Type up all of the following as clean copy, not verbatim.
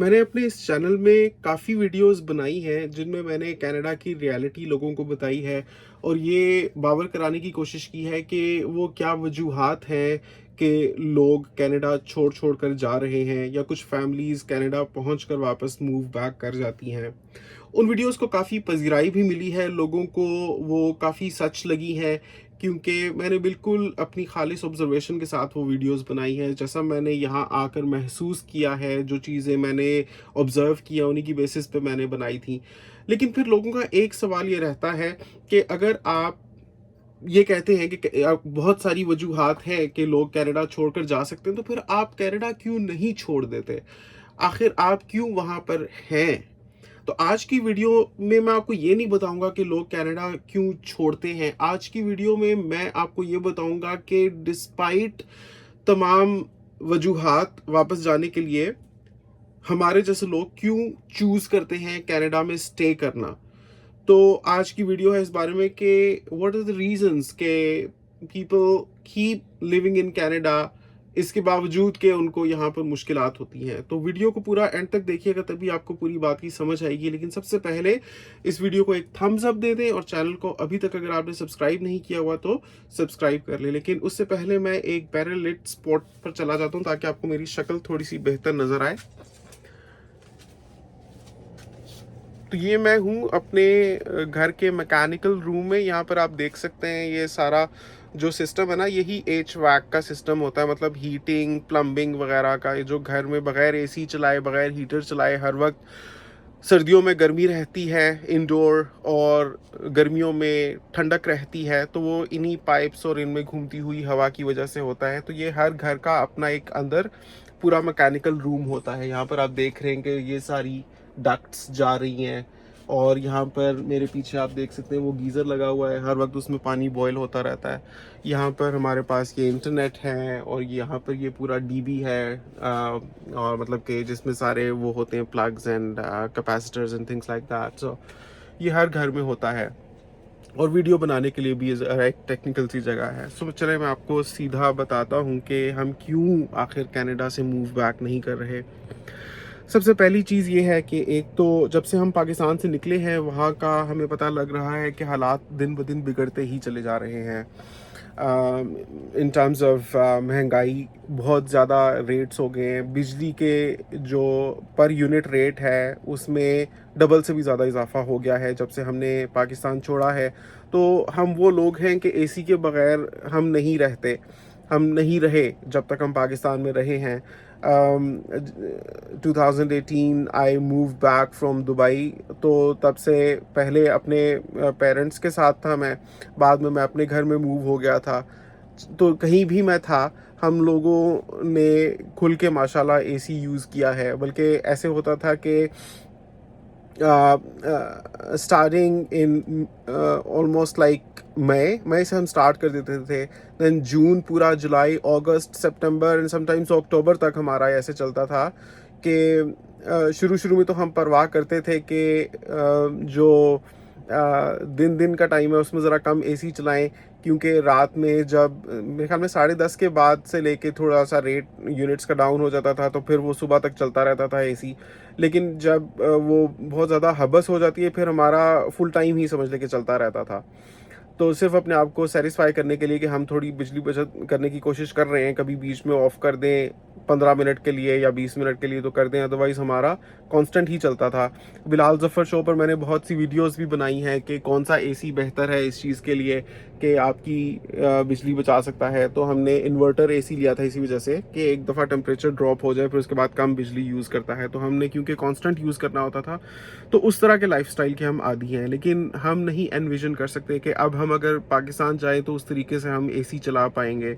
मैंने अपने इस चैनल में काफ़ी वीडियोस बनाई हैं जिनमें मैंने कनाडा की रियलिटी लोगों को बताई है और ये बावर कराने की कोशिश की है कि वो क्या वजूहात हैं कि लोग कनाडा छोड़ कर जा रहे हैं या कुछ फैमिलीज़ कनाडा पहुंचकर वापस मूव बैक कर जाती हैं। उन वीडियोस को काफ़ी पज़िराई भी मिली है, लोगों को वो काफ़ी सच लगी हैं, क्योंकि मैंने बिल्कुल अपनी खालिस ऑब्ज़र्वेशन के साथ वो वीडियोस बनाई हैं। जैसा मैंने यहाँ आकर महसूस किया है, जो चीज़ें मैंने ऑब्ज़र्व किया, उन्हीं की बेसिस पे मैंने बनाई थी। लेकिन फिर लोगों का एक सवाल ये रहता है कि अगर आप ये कहते हैं कि बहुत सारी वजूहात हैं कि लोग कनाडा छोड़कर जा सकते हैं, तो फिर आप कनाडा क्यों नहीं छोड़ देते? आखिर आप क्यों वहाँ पर हैं? तो आज की वीडियो में मैं आपको ये नहीं बताऊंगा कि लोग कनाडा क्यों छोड़ते हैं। आज की वीडियो में मैं आपको ये बताऊंगा कि डिस्पाइट तमाम वजूहात वापस जाने के लिए हमारे जैसे लोग क्यों चूज करते हैं कनाडा में स्टे करना। तो आज की वीडियो है इस बारे में कि व्हाट आर द रीजंस के people keep living in Canada, इसके बावजूद कि उनको यहाँ पर मुश्किलात होती हैं। तो वीडियो को पूरा एंड तक देखिएगा, तभी आपको पूरी बात की समझ आएगी। लेकिन सबसे पहले इस वीडियो को एक थम्स अप दे दें और चैनल को अभी तक अगर आपने सब्सक्राइब नहीं किया हुआ तो सब्सक्राइब कर लें। लेकिन उससे पहले मैं एक पैरालिट स्पॉट पर चला जाता हूँ ताकि आपको मेरी शक्ल थोड़ी सी बेहतर नजर आए। तो ये मैं हूँ अपने घर के मैकेनिकल रूम में। यहाँ पर आप देख सकते हैं ये सारा जो सिस्टम है ना, यही एचवैक का सिस्टम होता है, मतलब हीटिंग प्लम्बिंग वगैरह का। ये जो घर में बगैर एसी चलाए बगैर हीटर चलाए हर वक्त सर्दियों में गर्मी रहती है इंडोर और गर्मियों में ठंडक रहती है, तो वो इन्हीं पाइप्स और इनमें घूमती हुई हवा की वजह से होता है। तो ये हर घर का अपना एक अंदर पूरा मैकेनिकल रूम होता है। यहाँ पर आप देख रहे हैं कि ये सारी डक्ट्स जा रही हैं और यहाँ पर मेरे पीछे आप देख सकते हैं वो गीज़र लगा हुआ है, हर वक्त उसमें पानी बॉयल होता रहता है। यहाँ पर हमारे पास ये इंटरनेट है और यहाँ पर ये पूरा डीबी है, और मतलब कि जिसमें सारे वो होते हैं plugs and capacitors and things like that. So ये हर घर में होता है और वीडियो बनाने के लिए भी एक टेक्निकल सी जगह है। सो चले मैं आपको सीधा बताता हूँ कि हम क्यों आखिर कनाडा से मूव बैक नहीं कर रहे। सबसे पहली चीज़ ये है कि एक तो जब से हम पाकिस्तान से निकले हैं वहाँ का हमें पता लग रहा है कि हालात दिन ब दिन बिगड़ते ही चले जा रहे हैं। इन टर्म्स ऑफ महंगाई बहुत ज़्यादा रेट्स हो गए हैं। बिजली के जो पर यूनिट रेट है उसमें डबल से भी ज़्यादा इजाफा हो गया है जब से हमने पाकिस्तान छोड़ा है। तो हम वो लोग हैं कि एसी के बगैर हम नहीं रहते, हम नहीं रहे जब तक हम पाकिस्तान में रहे हैं। 2018 I move back from Dubai, तो तब से पहले अपने पेरेंट्स के साथ था मैं, बाद में मैं अपने घर में मूव हो गया था। तो कहीं भी मैं था हम लोगों ने खुल के माशाल्लाह एसी यूज़ किया है। बल्कि ऐसे होता था कि स्टार्टिंग इन ऑलमोस्ट लाइक मई से हम स्टार्ट कर देते थे, देन जून, पूरा जुलाई, अगस्त, सितंबर एंड समटाइम्स अक्टूबर तक हमारा ऐसे चलता था कि शुरू शुरू में तो हम परवाह करते थे कि जो दिन दिन का टाइम है उसमें ज़रा कम एसी चलाएं, क्योंकि रात में जब मेरे ख्याल में 10:30 के बाद से लेके थोड़ा सा रेट यूनिट्स का डाउन हो जाता था तो फिर वो सुबह तक चलता रहता था एसी। लेकिन जब वो बहुत ज़्यादा हबस हो जाती है फिर हमारा फुल टाइम ही समझ लेके चलता रहता था। तो सिर्फ अपने आप को सेटिस्फाई करने के लिए कि हम थोड़ी बिजली बचत करने की कोशिश कर रहे हैं, कभी बीच में ऑफ कर दें 15 मिनट के लिए या 20 मिनट के लिए तो कर दें, अदरवाइज़ हमारा कांस्टेंट ही चलता था। बिलाल ज़फ़र शो पर मैंने बहुत सी वीडियोस भी बनाई हैं कि कौन सा एसी बेहतर है इस चीज़ के लिए कि आपकी बिजली बचा सकता है। तो हमने इन्वर्टर एसी लिया था इसी वजह से कि एक दफ़ा टेम्परेचर ड्रॉप हो जाए फिर उसके बाद कम बिजली यूज़ करता है। तो हमने क्योंकि कांस्टेंट यूज़ करना होता था तो उस तरह के लाइफस्टाइल के हम आदी हैं। लेकिन हम नहीं एनविजन कर सकते कि अब हम अगर पाकिस्तान जाएँ तो उस तरीके से हम एसी चला पाएंगे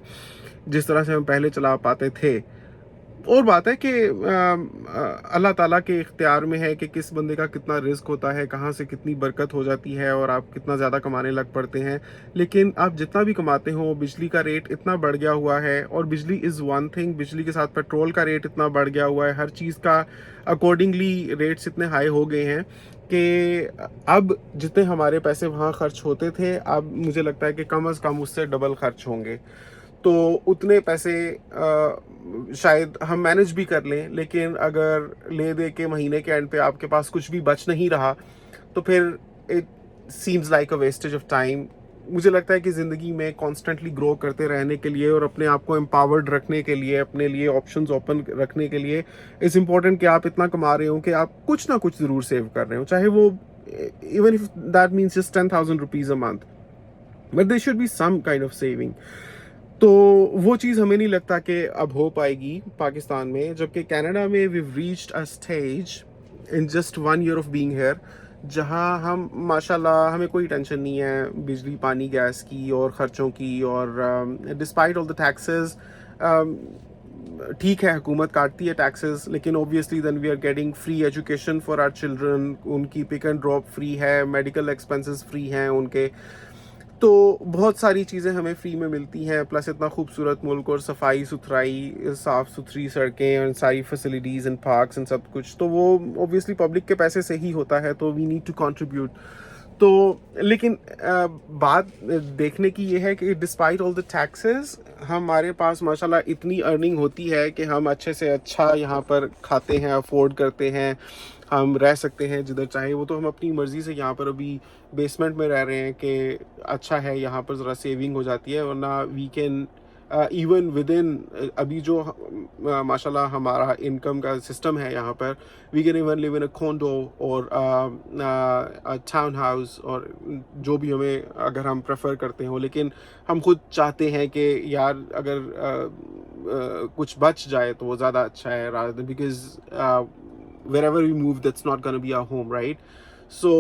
जिस तरह से हम पहले चला पाते थे। और बात है कि अल्लाह ताला के इख्तियार में है कि किस बंदे का कितना रिस्क होता है, कहाँ से कितनी बरकत हो जाती है और आप कितना ज़्यादा कमाने लग पड़ते हैं। लेकिन आप जितना भी कमाते हो, बिजली का रेट इतना बढ़ गया हुआ है, और बिजली इज़ वन थिंग, बिजली के साथ पेट्रोल का रेट इतना बढ़ गया हुआ है, हर चीज़ का अकॉर्डिंगली रेट्स इतने हाई हो गए हैं कि अब जितने हमारे पैसे वहाँ खर्च होते थे अब मुझे लगता है कि कम अज़ कम उससे डबल खर्च होंगे। तो उतने पैसे शायद हम मैनेज भी कर लें, लेकिन अगर ले दे के महीने के एंड पे आपके पास कुछ भी बच नहीं रहा तो फिर it seems like a wastage of time. मुझे लगता है कि ज़िंदगी में कॉन्स्टेंटली ग्रो करते रहने के लिए और अपने आप को एम्पावर्ड रखने के लिए, अपने लिए ऑप्शंस ओपन रखने के लिए इट्स इम्पॉर्टेंट कि आप इतना कमा रहे हो कि आप कुछ ना कुछ ज़रूर सेव कर रहे हो, चाहे वो even if that means just 10,000 rupees a month, but there should be some kind of saving. तो वो चीज़ हमें नहीं लगता कि अब हो पाएगी पाकिस्तान में, जबकि कनाडा में we reached a stage in just 1 year of being here जहाँ हम माशाल्लाह हमें कोई टेंशन नहीं है बिजली पानी गैस की और ख़र्चों की, और डिस्पाइट ऑल द टैक्सेस ठीक है हुकूमत काटती है टैक्सेस, लेकिन obviously then we are getting free education for our children, उनकी पिक एंड ड्रॉप फ्री है, मेडिकल एक्सपेंसेस फ्री हैं उनके, तो बहुत सारी चीज़ें हमें फ्री में मिलती हैं, प्लस इतना खूबसूरत मुल्क और सफाई सुथराई, साफ़ सुथरी सड़कें और सारी फैसिलिटीज़ एंड पार्क्स एंड सब कुछ, तो वो ऑब्वियसली पब्लिक के पैसे से ही होता है, तो वी नीड टू कंट्रीब्यूट। तो लेकिन बात देखने की ये है कि डिस्पाइट ऑल द टैक्सेस हमारे पास माशाल्लाह इतनी अर्निंग होती है कि हम अच्छे से अच्छा यहाँ पर खाते हैं, अफोर्ड करते हैं, हम रह सकते हैं जिधर चाहे। वो तो हम अपनी मर्ज़ी से यहाँ पर अभी बेसमेंट में रह रहे हैं कि अच्छा है, यहाँ पर ज़रा सेविंग हो जाती है, वरना we can even within अभी जो माशाल्लाह हमारा इनकम का सिस्टम है यहाँ पर, we can even live in a condo और टाउन हाउस, और जो भी हमें अगर हम प्रेफर करते हो, लेकिन हम खुद चाहते हैं कि यार अगर कुछ बच जाए तो वो ज़्यादा अच्छा है, rather than because wherever we move that's not going to be our home, right? So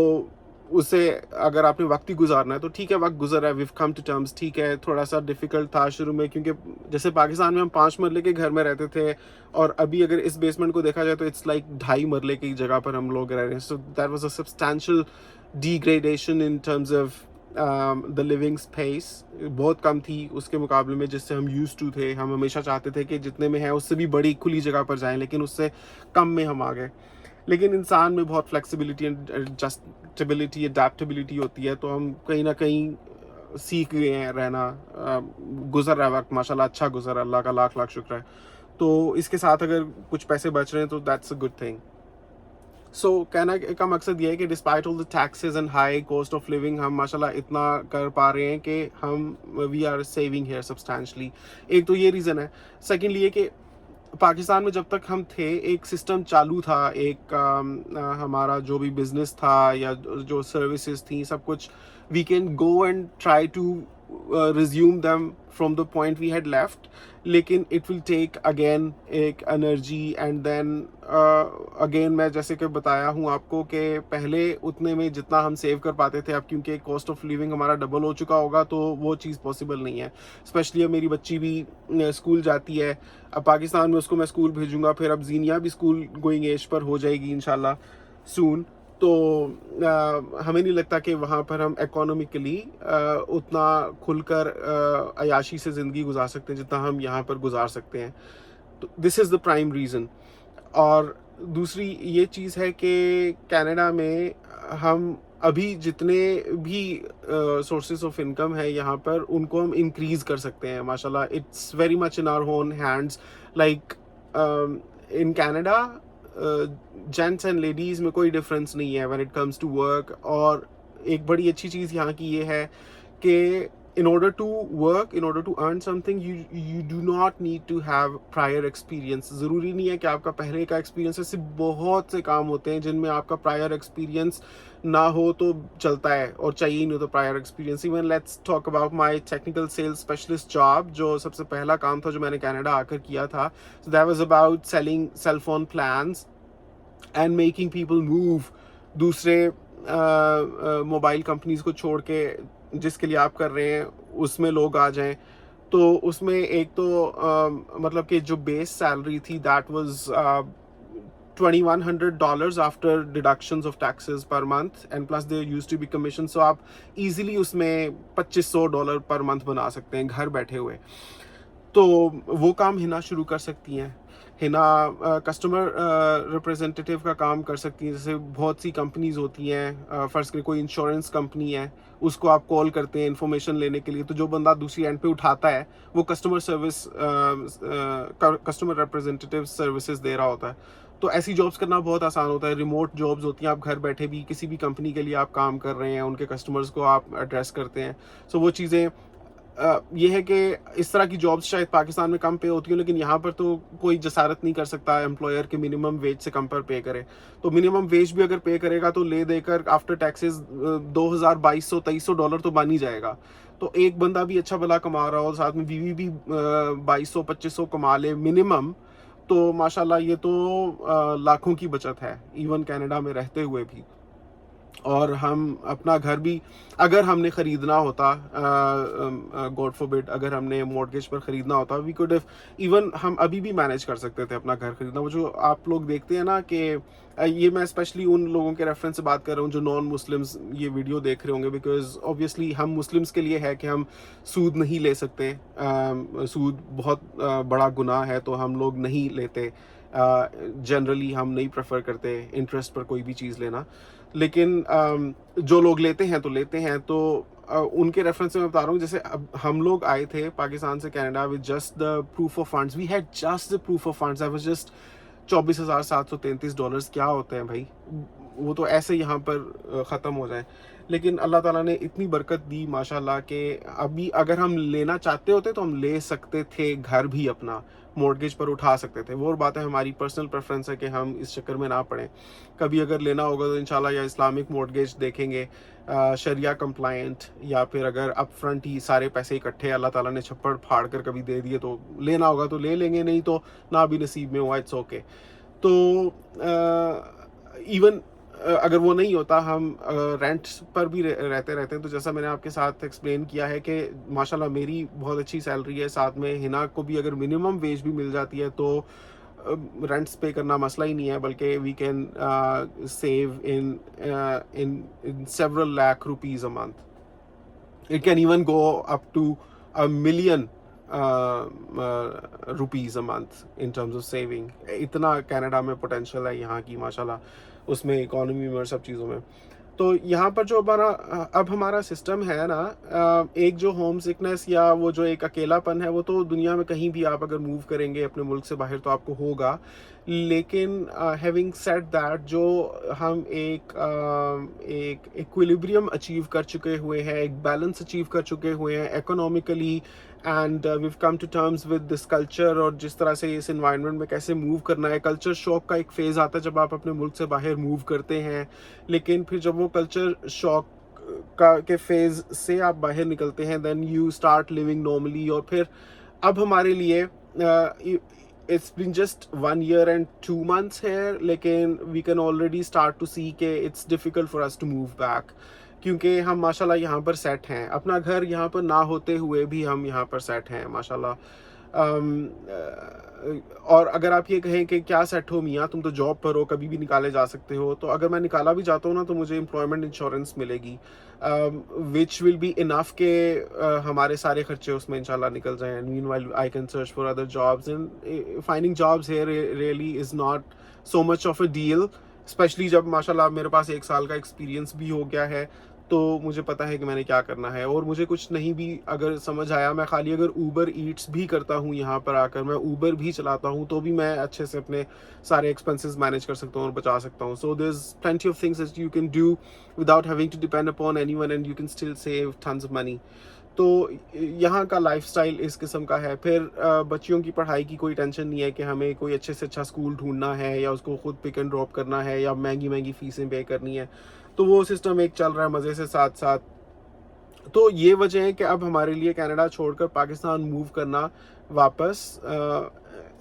उसे अगर आपने वक्त ही गुजारना है तो ठीक है, वक्त गुजर रहा है, we've come to terms, ठीक है। थोड़ा सा डिफ़िकल्ट था शुरू में, क्योंकि जैसे पाकिस्तान में हम 5 मरले के घर में रहते थे, और अभी अगर इस बेसमेंट को देखा जाए तो इट्स लाइक 2.5 मरले की जगह पर हम लोग रह रहे हैं। सो that was a substantial degradation in terms of the living space, बहुत कम थी उसके मुकाबले में जिससे हम यूज्ड टू थे। हम हमेशा चाहते थे कि जितने में है उससे भी बड़ी खुली जगह पर जाएं, लेकिन उससे कम में हम आ गए। लेकिन इंसान में बहुत फ्लेक्सिबिलिटी एंड एडजस्टेबिलिटी, अडेप्टेबिलिटी होती है, तो हम कहीं ना कहीं सीख गए हैं रहना। गुजर रहा है वक्त माशाल्लाह, अच्छा गुजर रहा है, अल्लाह का लाख लाख शुक्र है। तो इसके साथ अगर कुछ पैसे बच रहे हैं तो that's a good thing. So कहना का मकसद ये है कि despite all the taxes and high cost of living हम माशाल्लाह इतना कर पा रहे हैं कि हम we are saving here substantially. एक तो ये रीज़न है। सेकेंडली ये कि पाकिस्तान में जब तक हम थे एक सिस्टम चालू था, एक हमारा जो भी बिजनेस था या जो सर्विसेज थी, सब कुछ we can go and try to resume them from the point we had left, लेकिन इट विल टेक अगेन एक एनर्जी एंड देन अगेन मैं जैसे कि बताया हूँ आपको कि पहले उतने में जितना हम सेव कर पाते थे, अब क्योंकि कॉस्ट ऑफ लिविंग हमारा डबल हो चुका होगा तो वो चीज़ पॉसिबल नहीं है। स्पेशली अब मेरी बच्ची भी स्कूल जाती है, अब पाकिस्तान में उसको मैं स्कूल भेजूंगा, फिर अब जीनिया भी स्कूल गोइंग एज पर हो जाएगी इंशाल्लाह सून, तो हमें नहीं लगता कि वहाँ पर हम इकोनॉमिकली उतना खुलकर अयाशी से ज़िंदगी गुजार सकते हैं जितना हम यहाँ पर गुजार सकते हैं। तो this is the prime reason. और दूसरी ये चीज़ है कि कनाडा में हम अभी जितने भी सोर्सेज ऑफ इनकम है यहाँ पर उनको हम इंक्रीज़ कर सकते हैं माशाल्लाह। It's very much in our own hands. Like in Canada gents and ladies में कोई डिफरेंस नहीं है when it comes to work. और एक बड़ी अच्छी चीज़ यहाँ की ये है कि in order to work, in order to earn something, you do not need to have prior experience. ज़रूरी नहीं है कि आपका पहले का एक्सपीरियंस है, सिर्फ बहुत से काम होते हैं जिनमें आपका प्रायर एक्सपीरियंस ना हो तो चलता है, और चाहिए ही नहीं तो prior experience. Even let's talk about my technical sales specialist job, जो सबसे पहला काम था जो मैंने कनाडा आकर किया था। So that was about selling cell phone plans and making people move दूसरे मोबाइल कंपनीज को छोड़ के जिसके लिए आप कर रहे हैं उसमें लोग आ जाएं। तो उसमें एक तो मतलब कि जो बेस सैलरी थी that was $2,100 after deductions of taxes per month, and plus there used to be commission. So आप इजीली उसमें $2,500 पर मंथ बना सकते हैं घर बैठे हुए। तो वो काम हिना शुरू कर सकती हैं। हिना कस्टमर रिप्रेजेंटेटिव का काम कर सकती हैं। जैसे बहुत सी कंपनीज होती हैं, फ़र्ज़ करें कोई इंश्योरेंस कंपनी है, उसको आप कॉल करते हैं इन्फॉर्मेशन लेने के लिए, तो जो बंदा दूसरी एंड पे उठाता है वो कस्टमर रिप्रेजेंटेटिव सर्विसेज दे रहा होता है। तो ऐसी जॉब्स करना बहुत आसान होता है। रिमोट जॉब्स होती हैं, आप घर बैठे भी किसी भी कंपनी के लिए आप काम कर रहे हैं, उनके कस्टमर्स को आप एड्रेस करते हैं। सो वो चीज़ें ये है कि इस तरह की जॉब्स शायद पाकिस्तान में कम पे होती हैं, लेकिन यहाँ पर तो कोई जसारत नहीं कर सकता एम्प्लॉयर के मिनिमम वेज से कम पर पे करे। तो मिनिमम वेज भी अगर पे करेगा तो ले देकर आफ्टर टैक्सेस $2200-2300 तो बन ही जाएगा। तो एक बंदा भी अच्छा भला कमा रहा हो, साथ में बीवी भी 2200-2500 कमा ले मिनिमम, तो माशाल्लाह ये तो लाखों की बचत है इवन कनाडा में रहते हुए भी। और हम अपना घर भी अगर हमने ख़रीदना होता, गॉड फॉरबिड, अगर हमने मॉर्गेज पर ख़रीदना होता, वी कुड हैव इवन हम अभी भी मैनेज कर सकते थे अपना घर ख़रीदना। वो जो आप लोग देखते हैं ना कि ये मैं स्पेशली उन लोगों के रेफरेंस से बात कर रहा हूँ जो नॉन मुस्लिम्स ये वीडियो देख रहे होंगे, बिकॉज ऑब्वियसली हम मुस्लिम्स के लिए है कि हम सूद नहीं ले सकते। सूद बहुत बड़ा गुनाह है, तो हम लोग नहीं लेते। जनरली हम नहीं प्रेफर करते इंटरेस्ट पर कोई भी चीज़ लेना, लेकिन जो लोग लेते हैं तो लेते हैं। तो उनके रेफरेंस से मैं बता रहा हूँ, जैसे अब हम लोग आए थे पाकिस्तान से Canada with just the proof of funds, we had just the proof of funds, I was just $24,733 क्या होते हैं भाई, वो तो ऐसे यहाँ पर ख़त्म हो जाए। लेकिन अल्लाह ताला ने इतनी बरकत दी माशाल्लाह कि अभी अगर हम लेना चाहते होते तो हम ले सकते थे, घर भी अपना मॉर्गेज पर उठा सकते थे। वो और बात है, हमारी पर्सनल प्रेफरेंस है कि हम इस चक्कर में ना पड़ें। कभी अगर लेना होगा तो इंशाल्लाह या इस्लामिक मॉर्गेज देखेंगे, शरिया कंप्लायंट, या फिर अगर अप फ्रंट ही सारे पैसे इकट्ठे अल्लाह ताला ने छप्पड़ फाड़ कर कभी दे दिए तो लेना होगा तो ले लेंगे, नहीं तो ना भी नसीब में हुआ, इट्स ओके। तो इवन अगर वो नहीं होता, हम रेंट पर भी रहते हैं। तो जैसा मैंने आपके साथ एक्सप्लेन किया है कि माशाल्लाह मेरी बहुत अच्छी सैलरी है, साथ में हिना को भी अगर मिनिमम वेज भी मिल जाती है तो रेंट्स पे करना मसला ही नहीं है, बल्कि we can save in several lakh rupees a month. It can even go up to $1 million rupees a month in terms of saving. इतना कनाडा में पोटेंशियल है यहाँ की माशाल्लाह, उसमें इकोनॉमी में और सब चीज़ों में। तो यहाँ पर जो अब हमारा सिस्टम है ना, एक जो होम सिकनेस या वो जो एक अकेलापन है, वो तो दुनिया में कहीं भी आप अगर मूव करेंगे अपने मुल्क से बाहर तो आपको होगा। लेकिन हैविंग सेड दैट, जो हम एक इक्विलिब्रियम अचीव कर चुके हुए हैं, एक बैलेंस अचीव कर चुके हुए हैं economically, and we've come to terms with this culture, और जिस तरह से इस इन्वायरमेंट में कैसे मूव करना है। कल्चर शॉक का एक फेज़ आता है जब आप अपने मुल्क से बाहर मूव करते हैं, लेकिन फिर जब वो कल्चर शॉक का के फेज़ से आप बाहर निकलते हैं, then you start living normally. और फिर अब हमारे लिए it's been just 1 year and 2 months here, लेकिन we can already start to see के it's difficult for us to move back, क्योंकि हम माशाल्लाह यहाँ पर सेट हैं। अपना घर यहाँ पर ना होते हुए भी हम यहाँ पर सेट हैं माशाल्लाह। और अगर आप ये कहें कि क्या सेट हो मियाँ, तुम तो जॉब पर हो, कभी भी निकाले जा सकते हो, तो अगर मैं निकाला भी जाता हूँ ना तो मुझे एम्प्लॉयमेंट इंश्योरेंस मिलेगी, विच विल बी इनफ के हमारे सारे खर्चे उसमें इंशाल्लाह निकल जाएं। Meanwhile I can search for other jobs, and finding jobs here really is not so much of a deal, specially जब माशाल्लाह मेरे पास 1 साल का एक्सपीरियंस भी हो गया है, तो मुझे पता है कि मैंने क्या करना है। और मुझे कुछ नहीं भी अगर समझ आया, मैं खाली अगर ऊबर ईट्स भी करता हूँ, यहाँ पर आकर मैं ऊबर भी चलाता हूँ, तो भी मैं अच्छे से अपने सारे एक्सपेंसेस मैनेज कर सकता हूँ और बचा सकता हूँ। So there is plenty of things that you can do without having to depend upon anyone, and you can still save tons of money. तो यहाँ का लाइफस्टाइल इस किस्म का है। फिर बच्चियों की पढ़ाई की कोई टेंशन नहीं है कि हमें कोई अच्छे से अच्छा स्कूल ढूंढना है या उसको खुद पिक एंड ड्रॉप करना है या महंगी महंगी फीसें पे करनी है, तो वो सिस्टम एक चल रहा है मज़े से साथ साथ। तो ये वजह है कि अब हमारे लिए कनाडा छोड़कर पाकिस्तान मूव करना वापस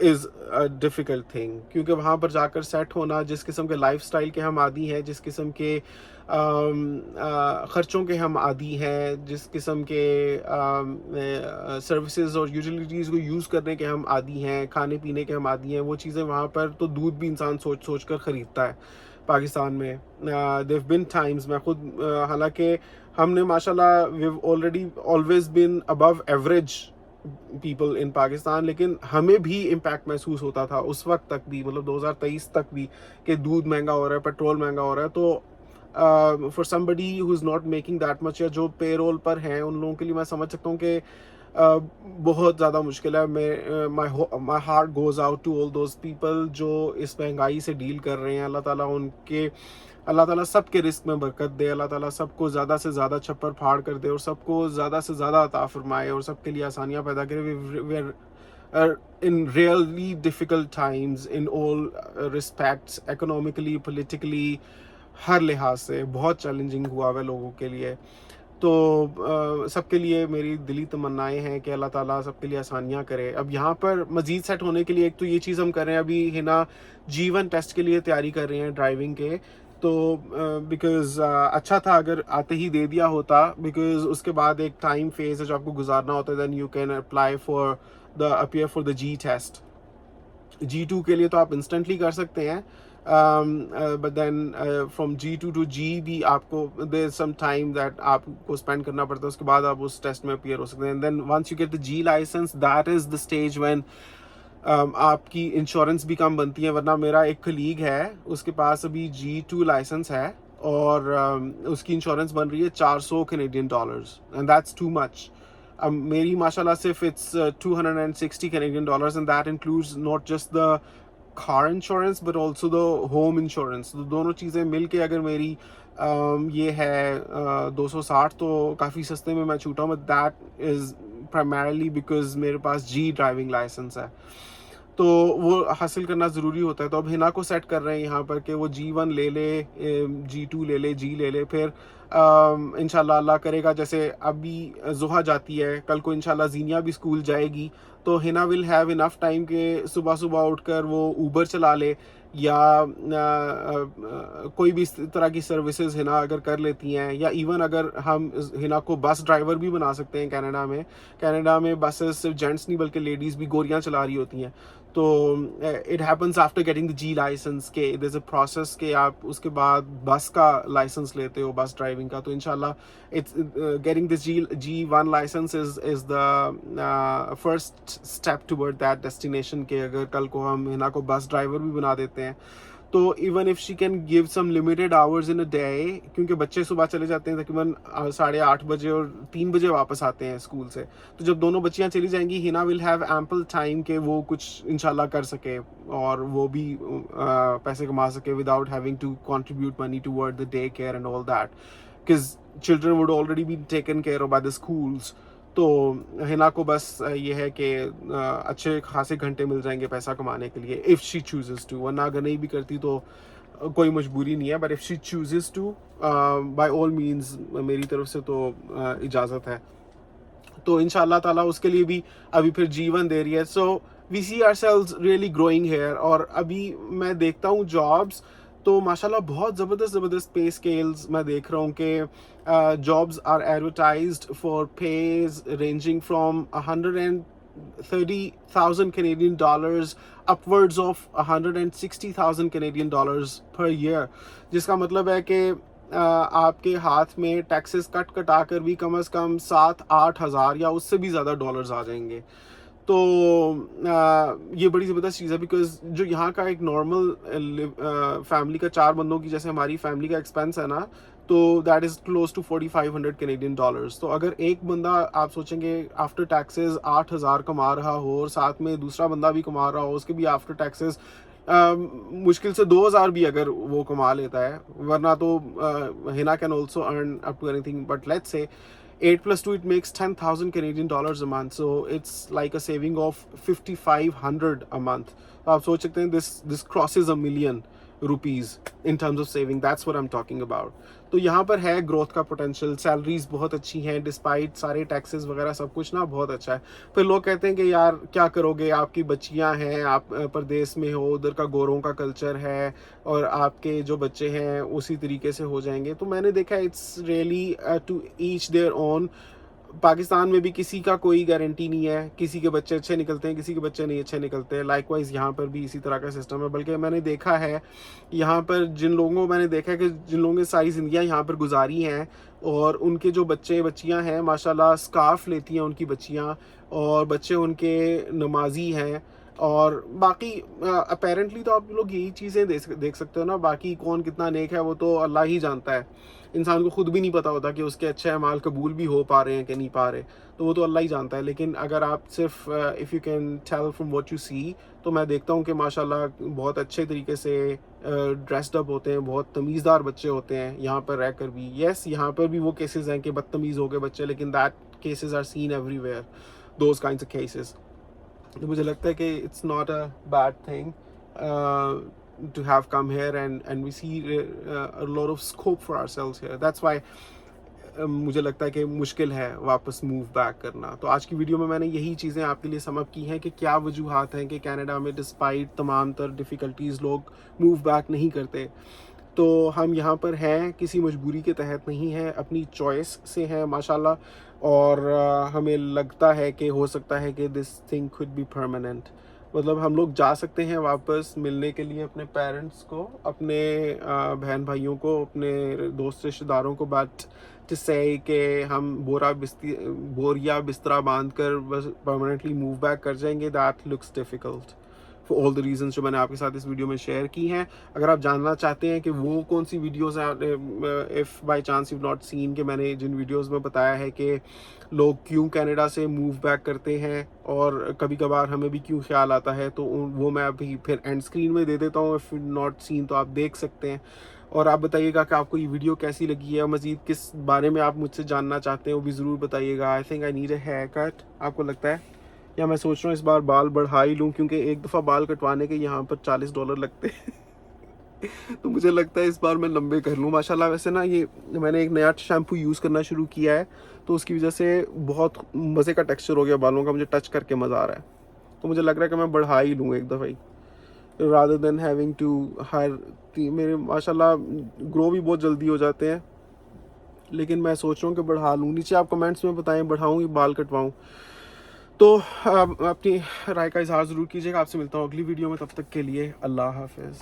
इज़ अ डिफ़िकल्ट थिंग, क्योंकि वहाँ पर जाकर सेट होना, जिस किस्म के लाइफस्टाइल के हम आदी हैं, जिस किस्म के ख़र्चों के हम आदी हैं, जिस किस्म के सर्विसेज और यूटिलिटीज़ को यूज़ करने के हम आदी हैं, खाने पीने के हम आदी हैं, वो चीज़ें वहाँ पर तो दूध भी इंसान सोच सोच कर ख़रीदता है पाकिस्तान में। देव बिन टाइम्स, मैं खुद हालांकि हमने माशाल्लाह we already always been above average people in Pakistan, लेकिन हमें भी इम्पैक्ट महसूस होता था उस वक्त तक भी, मतलब 2023 तक भी, कि दूध महंगा हो रहा है, पेट्रोल महंगा हो रहा है। तो for somebody who is not making that much, या जो पेरोल पर हैं, उन लोगों के लिए मैं समझ सकता हूँ कि बहुत ज़्यादा मुश्किल है। मैं my heart goes out to all those people जो इस महंगाई से डील कर रहे हैं। अल्लाह ताला सबके रिस्क में बरकत दे, अल्लाह ताला सबको ज़्यादा से ज़्यादा छप्पर फाड़ कर दे और सबको ज़्यादा से ज़्यादा अता फरमाए और सबके लिए आसानियाँ पैदा करे। We are in really difficult times in all respects, economically, politically, हर लिहाज से बहुत चैलेंजिंग हुआ है लोगों के लिए। तो सबके लिए मेरी दिली तमन्नाएँ हैं कि अल्लाह ताला सबके लिए आसानियाँ करे। अब यहाँ पर मज़ीद सेट होने के लिए एक तो ये चीज़ हम कर रहे हैं, अभी हिना G1 टेस्ट के लिए तैयारी कर रहे हैं ड्राइविंग के। तो बिकॉज़ अच्छा था अगर आते ही दे दिया होता, बिकॉज़ उसके बाद एक टाइम फ़ेज़ है जो आपको गुज़ारना होता है, then you can apply for appear for the G test. G2 के लिए तो आप इंस्टेंटली कर सकते हैं, but then from G2 to G भी आपको there is some time that आपको स्पेंड करना पड़ता है, उसके बाद आप उस टेस्ट में अपीयर हो सकते हैं। Then once you get the G licence, that is the stage when आपकी इंश्योरेंस भी कम बनती है। वरना मेरा एक कलीग है, उसके पास अभी G2 लाइसेंस है और उसकी इंश्योरेंस बन रही है $400 एंड दैट्स टू मच। अब मेरी माशाल्लाह सिर्फ it's $260 and that includes not just the car insurance but also the home insurance. तो दोनों चीज़ें मिल के अगर मेरी ये है 260, तो काफ़ी सस्ते में मैं छूटा हूँ, but that is primarily because मेरे पास G ड्राइविंग लाइसेंस है, तो वो हासिल करना ज़रूरी होता है। तो अब हिना को सेट कर रहे हैं यहाँ पर कि वो G1 ले ले, G2 ले ले, G ले ले, फिर इंशाल्लाह अल्लाह करेगा। जैसे अभी ज़ुहा जाती है, कल को इंशाल्लाह ज़ीनिया भी स्कूल जाएगी, तो Hina will have enough time कि सुबह सुबह उठकर वो ऊबर चला ले, या कोई भी इस तरह की सर्विसेज हिना अगर कर लेती हैं, या इवन अगर हम हिना को बस ड्राइवर भी बना सकते हैं। कनाडा में बसेस सिर्फ जेंट्स नहीं बल्कि लेडीज़ भी गोरियां चला रही होती हैं। तो it happens after getting the G licence के देयर इज अ प्रोसेस के आप उसके बाद बस का लाइसेंस लेते हो, बस ड्राइविंग का। तो इंशाल्लाह it's getting this G1 licence is the first step toward that destination के अगर कल को हम हिना को बस ड्राइवर भी बना देते हैं, तो even if she can give some limited hours in a day, क्योंकि बच्चे सुबह चले जाते हैं तकरीबन 8:30 बजे और 3 बजे वापस आते हैं स्कूल से। तो जब दोनों बच्चियां चली जाएंगी, Hina will have ample time के वो कुछ इंशाल्लाह कर सके और वो भी पैसे कमा सके without having to contribute money toward the day care and all that, because children would already be taken care of by the schools. तो हिना को बस ये है कि अच्छे खासे घंटे मिल जाएंगे पैसा कमाने के लिए, इफ़ शी चूजेस टू। वरना अगर नहीं भी करती तो कोई मजबूरी नहीं है, but if she chooses to, by all means मेरी तरफ से तो इजाज़त है। तो इंशाल्लाह ताला उसके लिए भी अभी फिर G1 दे रही है। So we see ourselves really growing here. और अभी मैं देखता हूँ जॉब्स, तो माशाल्लाह बहुत ज़बरदस्त पे स्केल्स मैं देख रहा हूँ कि jobs are advertised for pays ranging from 130,000 Canadian dollars upwards of 160,000 Canadian dollars per year, जिसका मतलब है कि आपके हाथ में टैक्सेस कट कटा कर भी कम से कम 7-8 हज़ार या उससे भी ज़्यादा डॉलर्स आ जाएंगे। तो ये बड़ी ज़बरदस्त चीज़ है, बिकॉज जो यहाँ का एक नॉर्मल फैमिली का 4 बंदों की जैसे हमारी फैमिली का एक्सपेंस है ना, तो that is close to 4,500 Canadian dollars। तो अगर एक बंदा आप सोचेंगे आफ्टर टैक्सेस 8,000 कमा रहा हो और साथ में दूसरा बंदा भी कमा रहा हो, उसके भी आफ्टर टैक्सेस मुश्किल से 2,000 भी अगर वो कमा लेता है, वरना तो Hina can also earn up to anything, but let's say 8 plus 2, it makes 10,000 Canadian dollars a month. So it's like a saving of 5,500 a month. तो आप सोच सकते हैं this crosses $1 million in terms of saving. That's what I'm talking about. तो यहाँ पर है growth का पोटेंशियल, सैलरीज बहुत अच्छी हैं डिस्पाइट सारे टैक्सेस वगैरह सब कुछ ना बहुत अच्छा है। फिर लोग कहते हैं कि यार क्या करोगे, आपकी बच्चियाँ हैं, आप परदेश में हो, उधर का गोरों का कल्चर है और आपके जो बच्चे हैं उसी तरीके से हो जाएंगे। तो मैंने देखा it's really to each their own. Pakistan में भी किसी का कोई गारंटी नहीं है, किसी के बच्चे अच्छे निकलते हैं, किसी के बच्चे नहीं अच्छे निकलते हैं। लाइकवाइज यहाँ पर भी इसी तरह का सिस्टम है। बल्कि मैंने देखा है यहाँ पर जिन लोगों ने सारी ज़िंदगियाँ यहाँ पर गुजारी हैं और उनके जो बच्चे बच्चियाँ हैं माशाल्लाह स्कार्फ लेती हैं उनकी बच्चियाँ, और बच्चे उनके नमाजी हैं। और बाकी अपेरेंटली तो आप लोग यही चीज़ें देख सकते हो ना, बाकी कौन कितना नेक है वो तो अल्लाह ही जानता है। इंसान को खुद भी नहीं पता होता कि उसके अच्छे अमाल कबूल भी हो पा रहे हैं कि नहीं पा रहे, तो वो तो अल्लाह ही जानता है। लेकिन अगर आप सिर्फ if you can tell from what you see, तो मैं देखता हूँ कि माशाल्लाह बहुत अच्छे तरीके से ड्रेस्ड अप होते हैं, बहुत तमीज़दार बच्चे होते हैं यहाँ पर रहकर भी। येस, यहाँ पर भी वो केसेस हैं कि बदतमीज़ हो गए बच्चे, लेकिन that cases are seen everywhere, those kinds of cases. तो मुझे लगता है कि it's not a bad thing to have come here, and we see a lot of scope for ourselves here. That's why मुझे लगता है कि मुश्किल है वापस मूव बैक करना। तो आज की वीडियो में मैंने यही चीज़ें आपके लिए समअप की हैं कि क्या वजूहात हैं कि कनाडा में डिस्पाइट तमाम तर डिफ़िकल्टीज़ लोग मूव बैक नहीं करते। तो हम यहाँ पर हैं किसी मजबूरी के तहत नहीं हैं, अपनी चॉइस से हैं माशाल्लाह। और हमें लगता है कि हो सकता है कि this thing could be permanent. मतलब हम लोग जा सकते हैं वापस मिलने के लिए अपने पेरेंट्स को, अपने बहन भाइयों को, अपने दोस्त रिश्तेदारों को, बट टू से कि हम बोरिया बिस्तरा बांध कर बस परमानेंटली मूव बैक कर जाएंगे, that looks difficult for all the reasons जो मैंने आपके साथ इस वीडियो में शेयर की हैं। अगर आप जानना चाहते हैं कि वो कौन सी वीडियोस हैं, if by chance you not seen, कि मैंने जिन वीडियोस में बताया है कि लोग क्यों कनाडा से मूव बैक करते हैं और कभी कभार हमें भी क्यों ख्याल आता है, तो वो मैं अभी फिर एंड स्क्रीन में दे देता हूँ। इफ़ नॉट सीन तो आप देख सकते हैं। और आप बताइएगा कि आपको ये वीडियो कैसी लगी है, मज़ीद किस बारे में आप मुझसे जानना चाहते हैं वो भी ज़रूर बताइएगा। I think I need a haircut, आपको लगता है? या मैं सोच रहा हूँ इस बार बाल बढ़ा ही लूँ, क्योंकि एक दफ़ा बाल कटवाने के यहाँ पर $40 लगते हैं। तो मुझे लगता है इस बार मैं लंबे कर लूँ माशाल्लाह। वैसे ना ये मैंने एक नया शैम्पू यूज़ करना शुरू किया है, तो उसकी वजह से बहुत मज़े का टेक्सचर हो गया बालों का, मुझे टच करके मज़ा आ रहा है। तो मुझे लग रहा है कि मैं बढ़ा ही लूँ एक दफ़ा ही, रादर देन हैविंग टू हर मेरे माशाल्लाह ग्रो भी बहुत जल्दी हो जाते हैं। लेकिन मैं सोच रहा हूँ कि बढ़ा लूँ। नीचे आप कमेंट्स में बताएं बढ़ाऊँ या बाल कटवाऊँ। तो अपनी राय का इजहार ज़रूर कीजिएगा। आपसे मिलता हूँ अगली वीडियो में, तब तक के लिए अल्लाह हाफ़िज़।